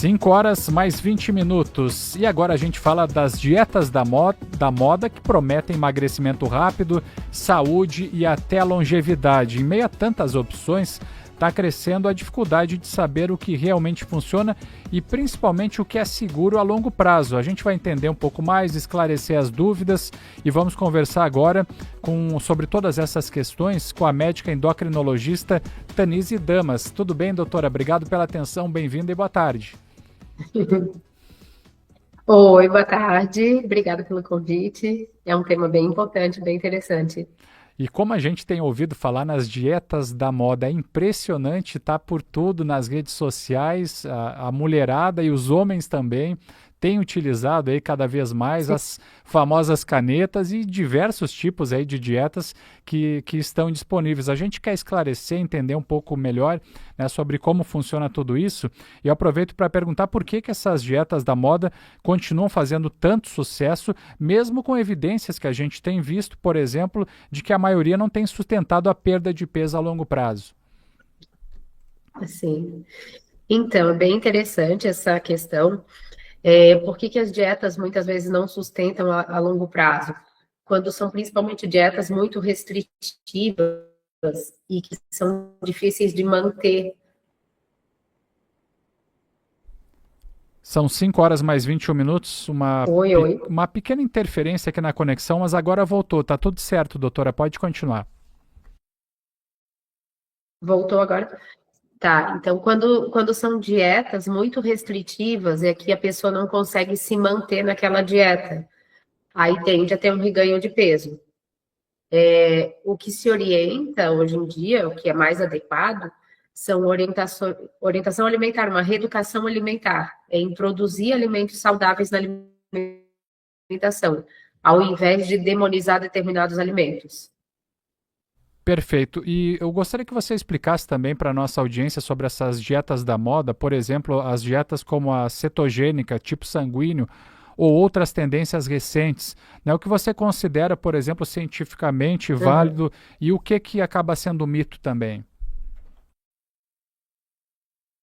5 horas mais 20 minutos. E agora a gente fala das dietas da moda que prometem emagrecimento rápido, saúde e até longevidade. Em meio a tantas opções, está crescendo a dificuldade de saber o que realmente funciona e principalmente o que é seguro a longo prazo. A gente vai entender um pouco mais, esclarecer as dúvidas e vamos conversar agora sobre todas essas questões com a médica endocrinologista Tanise Damas. Tudo bem, doutora? Obrigado pela atenção, bem-vinda e boa tarde. Oi, boa tarde. Obrigada pelo convite. É um tema bem importante, bem interessante. E como a gente tem ouvido falar nas dietas da moda, é impressionante, tá por tudo nas redes sociais, a mulherada e os homens também têm utilizado aí cada vez mais Sim. as famosas canetas e diversos tipos aí de dietas que estão disponíveis. A gente quer esclarecer, entender um pouco melhor, né, sobre como funciona tudo isso e eu aproveito para perguntar por que essas dietas da moda continuam fazendo tanto sucesso, mesmo com evidências que a gente tem visto, por exemplo, de que a maioria não tem sustentado a perda de peso a longo prazo. Assim, então, é bem interessante essa questão. Por que que as dietas muitas vezes não sustentam a longo prazo? Quando são principalmente dietas muito restritivas e que são difíceis de manter. São 5 horas mais 21 minutos, Oi, oi. uma pequena interferência aqui na conexão, mas agora voltou. Tá tudo certo, doutora, pode continuar. Voltou agora? Tá, então quando são dietas muito restritivas, é que a pessoa não consegue se manter naquela dieta. Aí tende a ter um reganho de peso. O que se orienta hoje em dia, o que é mais adequado, são orientação alimentar, uma reeducação alimentar, é introduzir alimentos saudáveis na alimentação, ao invés de demonizar determinados alimentos. Perfeito. E eu gostaria que você explicasse também para a nossa audiência sobre essas dietas da moda, por exemplo, as dietas como a cetogênica, tipo sanguíneo, ou outras tendências recentes, né? O que você considera, por exemplo, cientificamente Uhum. válido e o que acaba sendo mito também?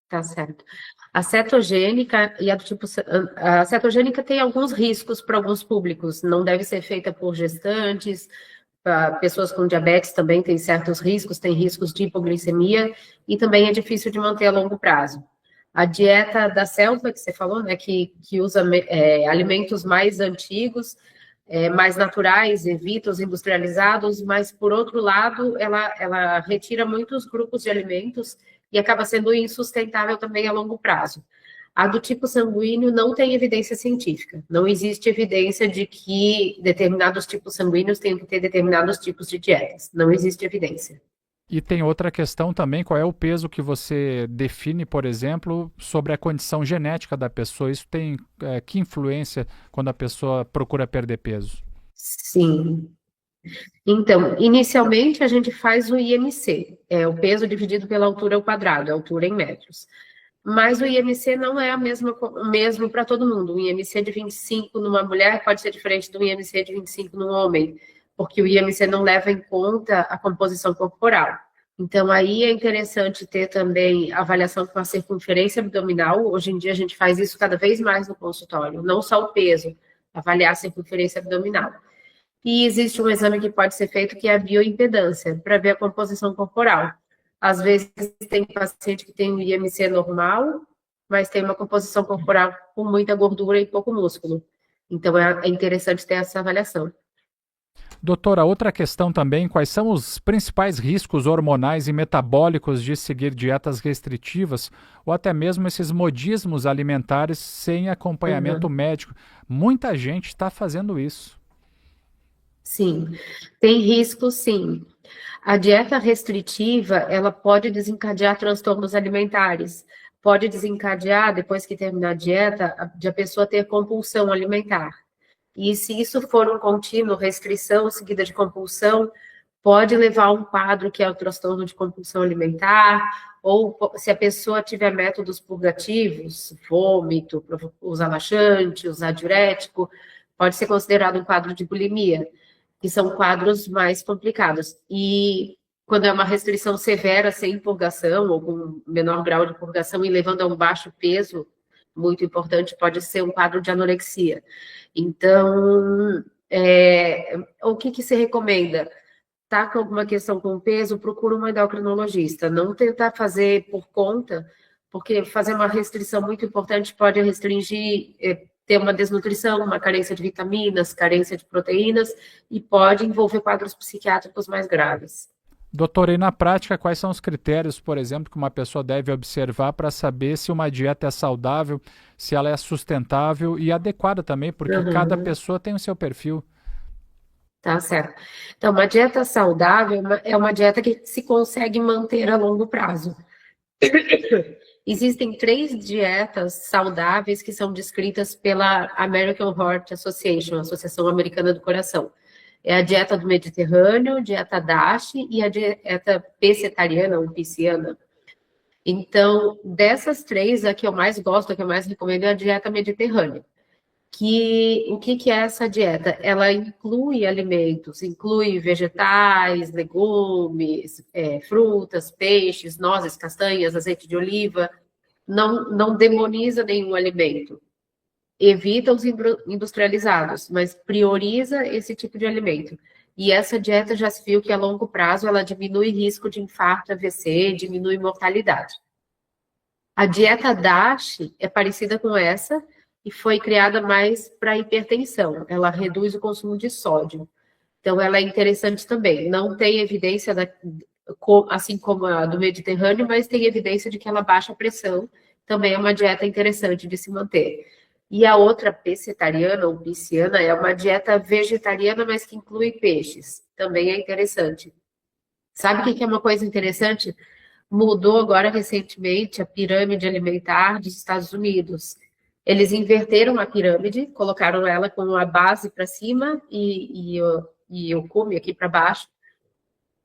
Tá certo. A cetogênica e a do tipo, a cetogênica tem alguns riscos para alguns públicos. Não deve ser feita por gestantes, para pessoas com diabetes também tem certos riscos, tem riscos de hipoglicemia e também é difícil de manter a longo prazo. A dieta da selva, que você falou, né, que usa alimentos mais antigos, mais naturais, evita os industrializados, mas, por outro lado, ela retira muitos grupos de alimentos e acaba sendo insustentável também a longo prazo. A do tipo sanguíneo não tem evidência científica. Não existe evidência de que determinados tipos sanguíneos tenham que ter determinados tipos de dietas. Não existe evidência. E tem outra questão também, qual é o peso que você define, por exemplo, sobre a condição genética da pessoa? Isso tem que influência quando a pessoa procura perder peso? Sim. Então, inicialmente a gente faz o IMC, é o peso dividido pela altura ao quadrado, a altura em metros. Mas o IMC não é o mesmo para todo mundo. O IMC de 25 numa mulher pode ser diferente do IMC de 25 num homem, porque o IMC não leva em conta a composição corporal. Então, aí é interessante ter também avaliação com a circunferência abdominal. Hoje em dia, a gente faz isso cada vez mais no consultório, não só o peso, avaliar a circunferência abdominal. E existe um exame que pode ser feito que é a bioimpedância, para ver a composição corporal. Às vezes tem paciente que tem um IMC normal, mas tem uma composição corporal com muita gordura e pouco músculo. Então é interessante ter essa avaliação. Doutora, outra questão também, quais são os principais riscos hormonais e metabólicos de seguir dietas restritivas ou até mesmo esses modismos alimentares sem acompanhamento Uhum. médico? Muita gente está fazendo isso. Sim, tem risco, sim. A dieta restritiva, ela pode desencadear transtornos alimentares, pode desencadear, depois que terminar a dieta, de a pessoa ter compulsão alimentar. E se isso for um contínuo, restrição seguida de compulsão, pode levar a um quadro que é o transtorno de compulsão alimentar, ou se a pessoa tiver métodos purgativos, vômito, usar laxante, usar diurético, pode ser considerado um quadro de bulimia, que são quadros mais complicados. E quando é uma restrição severa, sem purgação, ou com menor grau de purgação e levando a um baixo peso, muito importante, pode ser um quadro de anorexia. Então, o que se recomenda? Tá com alguma questão com o peso, procura um endocrinologista. Não tentar fazer por conta, porque fazer uma restrição muito importante pode restringir, ter uma desnutrição, uma carência de vitaminas, carência de proteínas, e pode envolver quadros psiquiátricos mais graves. Doutora, e na prática, quais são os critérios, por exemplo, que uma pessoa deve observar para saber se uma dieta é saudável, se ela é sustentável e adequada também, porque cada Uhum. pessoa tem o seu perfil. Tá certo. Então, uma dieta saudável é uma dieta que se consegue manter a longo prazo. Existem 3 dietas saudáveis que são descritas pela American Heart Association, Associação Americana do Coração. É a dieta do Mediterrâneo, dieta DASH e a dieta pescetariana ou pisciana. Então, dessas 3, a que eu mais gosto, a que eu mais recomendo é a dieta mediterrânea. O que é essa dieta? Ela inclui alimentos, inclui vegetais, legumes, frutas, peixes, nozes, castanhas, azeite de oliva, não demoniza nenhum alimento. Evita os industrializados, mas prioriza esse tipo de alimento. E essa dieta já se viu que a longo prazo ela diminui risco de infarto, AVC, diminui mortalidade. A dieta DASH é parecida com essa e foi criada mais para hipertensão. Ela reduz o consumo de sódio. Então, ela é interessante também. Não tem evidência, assim como a do Mediterrâneo, mas tem evidência de que ela baixa a pressão. Também é uma dieta interessante de se manter. E a outra, pescetariana ou pisciana, é uma dieta vegetariana, mas que inclui peixes. Também é interessante. Sabe o que é uma coisa interessante? Mudou agora recentemente a pirâmide alimentar dos Estados Unidos. Eles inverteram a pirâmide, colocaram ela com a base para cima e o cume aqui para baixo.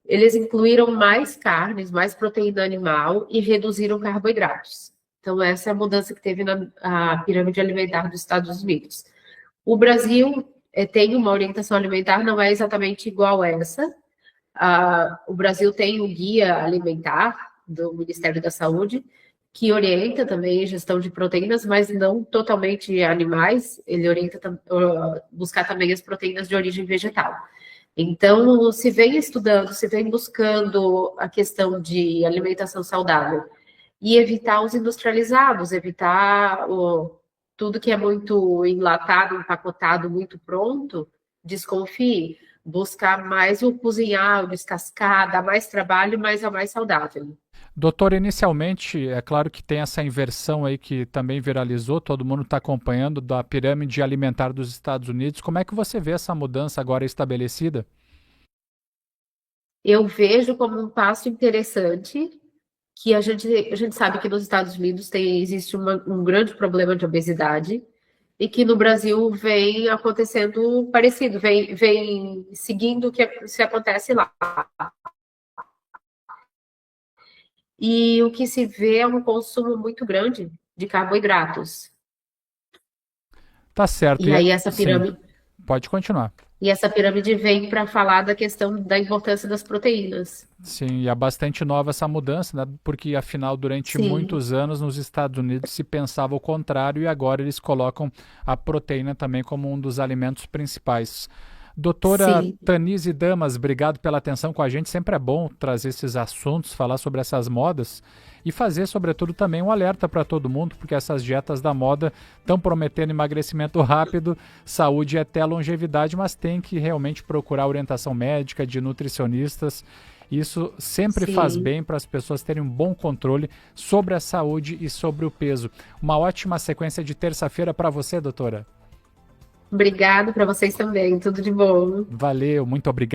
Eles incluíram mais carnes, mais proteína animal e reduziram carboidratos. Então, essa é a mudança que teve na pirâmide alimentar dos Estados Unidos. O Brasil tem uma orientação alimentar, não é exatamente igual a essa. O Brasil tem o Guia Alimentar do Ministério da Saúde, que orienta também a gestão de proteínas, mas não totalmente animais, ele orienta buscar também as proteínas de origem vegetal. Então, se vem estudando, se vem buscando a questão de alimentação saudável e evitar os industrializados, evitar tudo que é muito enlatado, empacotado, muito pronto, desconfie. Buscar mais o cozinhar, o descascar, dá mais trabalho, mas é mais saudável. Doutor, inicialmente, é claro que tem essa inversão aí que também viralizou, todo mundo está acompanhando, da pirâmide alimentar dos Estados Unidos. Como é que você vê essa mudança agora estabelecida? Eu vejo como um passo interessante, que a gente sabe que nos Estados Unidos existe um grande problema de obesidade, e que no Brasil vem acontecendo parecido, vem seguindo o que se acontece lá. E o que se vê é um consumo muito grande de carboidratos. Tá certo. E aí Sim, pode continuar. essa pirâmide vem para falar da questão da importância das proteínas. Sim, e é bastante nova essa mudança, né? Porque afinal, durante Sim, muitos anos nos Estados Unidos se pensava o contrário e agora eles colocam a proteína também como um dos alimentos principais. Doutora sim. Tanise Damas, obrigado pela atenção com a gente. Sempre é bom trazer esses assuntos, falar sobre essas modas e fazer, sobretudo, também um alerta para todo mundo, porque essas dietas da moda estão prometendo emagrecimento rápido, saúde e até longevidade, mas tem que realmente procurar orientação médica, de nutricionistas. Isso sempre faz Sim. bem para as pessoas terem um bom controle sobre a saúde e sobre o peso. Uma ótima sequência de terça-feira para você, doutora. Obrigada para vocês também. Tudo de bom. Valeu, muito obrigado.